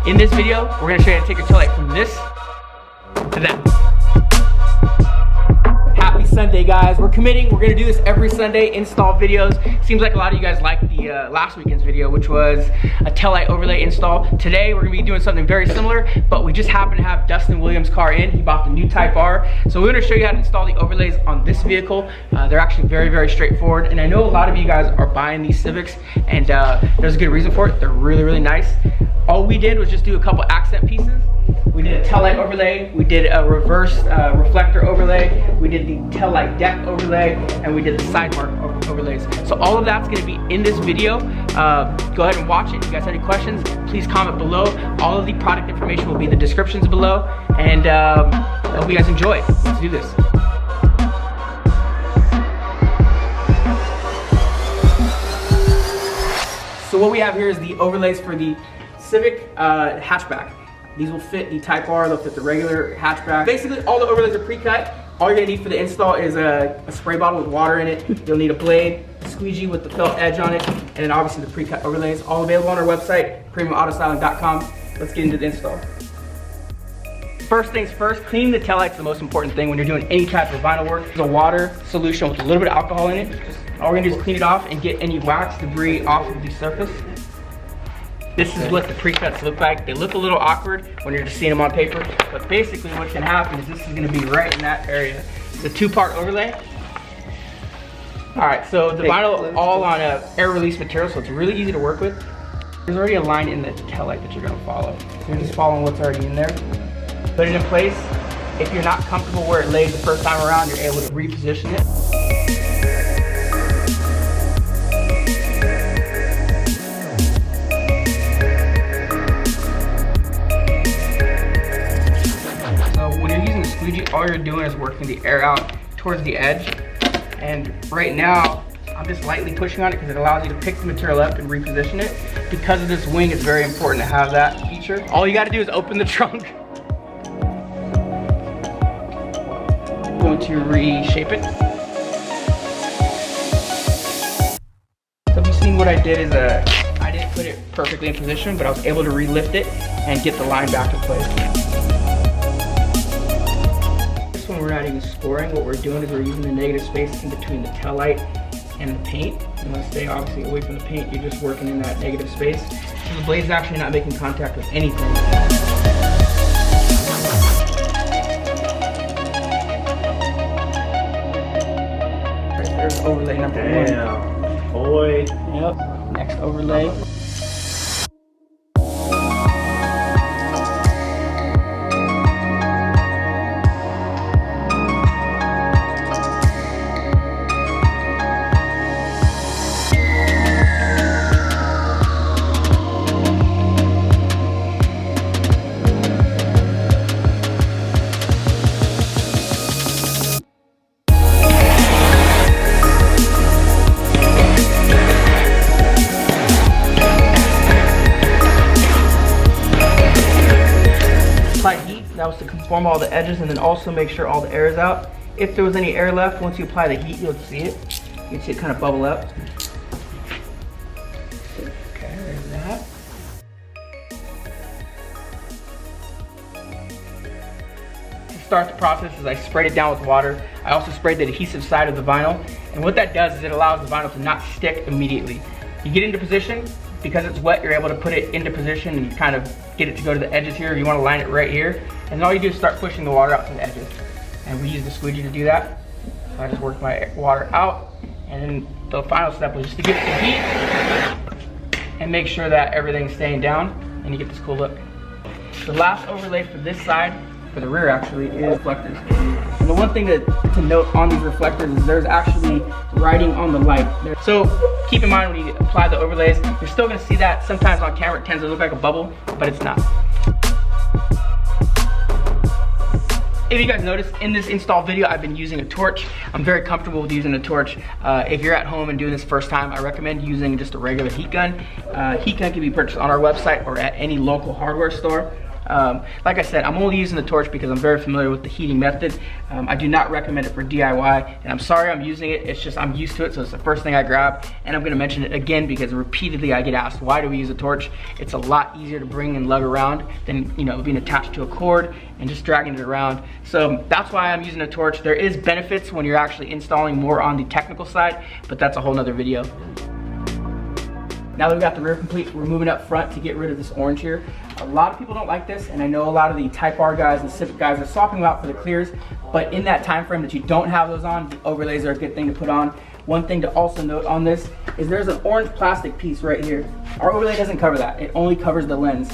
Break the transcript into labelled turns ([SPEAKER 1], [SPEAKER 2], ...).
[SPEAKER 1] In this video, we're gonna show you how to take your tail light from this to that. Happy Sunday, guys. We're committing. We're gonna do this every Sunday, install videos. Seems like a lot of you guys liked the last weekend's video, which was a tail light overlay install. Today, we're gonna be doing something very similar, but we just happen to have Dustin Williams' car in. He bought the new Type R. So we're gonna show you how to install the overlays on this vehicle. They're actually very, very straightforward. And I know a lot of you guys are buying these Civics, and there's a good reason for it. They're really, really nice. All we did was just do a couple accent pieces. We did a tail light overlay, we did a reverse reflector overlay, we did the tail light deck overlay, and we did the side mark overlays. So all of that's gonna be in this video. Go ahead and watch it. If you guys have any questions, please comment below. All of the product information will be in the descriptions below. And I hope you guys enjoy. Let's do this. So what we have here is the overlays for the Civic hatchback. These will fit the Type R, they'll fit the regular hatchback. Basically, all the overlays are pre-cut. All you're gonna need for the install is a spray bottle with water in it. You'll need a blade, a squeegee with the felt edge on it, and then obviously the pre-cut overlays. All available on our website, premiumautostyling.com. Let's get into the install. First things first, cleaning the taillight's the most important thing when you're doing any type of vinyl work. There's a water solution with a little bit of alcohol in it. All we're gonna do is clean it off and get any wax, debris off of the surface. This is what the pre-cuts look like. They look a little awkward when you're just seeing them on paper, but basically what can happen is this is gonna be right in that area. It's a two-part overlay. All right, so the vinyl all on a air release material, so it's really easy to work with. There's already a line in the taillight that you're gonna follow. So you're just following what's already in there. Put it in place. If you're not comfortable where it laid the first time around, you're able to reposition it. All you're doing is working the air out towards the edge. And right now, I'm just lightly pushing on it because it allows you to pick the material up and reposition it. Because of this wing, it's very important to have that feature. All you gotta do is open the trunk. I'm going to reshape it. So if you've seen what I did is I didn't put it perfectly in position, but I was able to relift it and get the line back in place. When we're not even scoring, what we're doing is we're using the negative space in between the tail light and the paint. You want to stay obviously away from the paint, you're just working in that negative space. So the blade's actually not making contact with anything. Right, there's overlay number one.
[SPEAKER 2] Damn, boy.
[SPEAKER 1] Yep, next overlay. That was to conform all the edges and then also make sure all the air is out. If there was any air left, once you apply the heat, you'll see it. You can see it kind of bubble up. Okay, there's that. To start the process is I sprayed it down with water. I also sprayed the adhesive side of the vinyl. And what that does is it allows the vinyl to not stick immediately. You get into position, because it's wet, you're able to put it into position and kind of get it to go to the edges here. You want to line it right here. And all you do is start pushing the water out to the edges. And we use the squeegee to do that. So I just work my water out. And then the final step was just to give it the heat and make sure that everything's staying down and you get this cool look. The last overlay for this side, for the rear actually, is reflectors. And the one thing to note on these reflectors is there's actually writing on the light. So keep in mind when you apply the overlays, you're still gonna see that. Sometimes on camera it tends to look like a bubble, but it's not. If you guys noticed, in this install video, I've been using a torch. I'm very comfortable with using a torch. If you're at home and doing this first time, I recommend using just a regular heat gun. Heat gun can be purchased on our website or at any local hardware store. Like I said, I'm only using the torch because I'm very familiar with the heating method. I do not recommend it for DIY, and I'm sorry I'm using it. It's just I'm used to it, so it's the first thing I grab. And I'm gonna mention it again because repeatedly I get asked, why do we use a torch? It's a lot easier to bring and lug around than, you know, being attached to a cord and just dragging it around. So that's why I'm using a torch. There is benefits when you're actually installing more on the technical side, but that's a whole nother video. Now that we got the rear complete, we're moving up front to get rid of this orange here. A lot of people don't like this, and I know a lot of the Type R guys and Civic guys are swapping them out for the clears, but in that time frame that you don't have those on, the overlays are a good thing to put on. One thing to also note on this is there's an orange plastic piece right here. Our overlay doesn't cover that. It only covers the lens.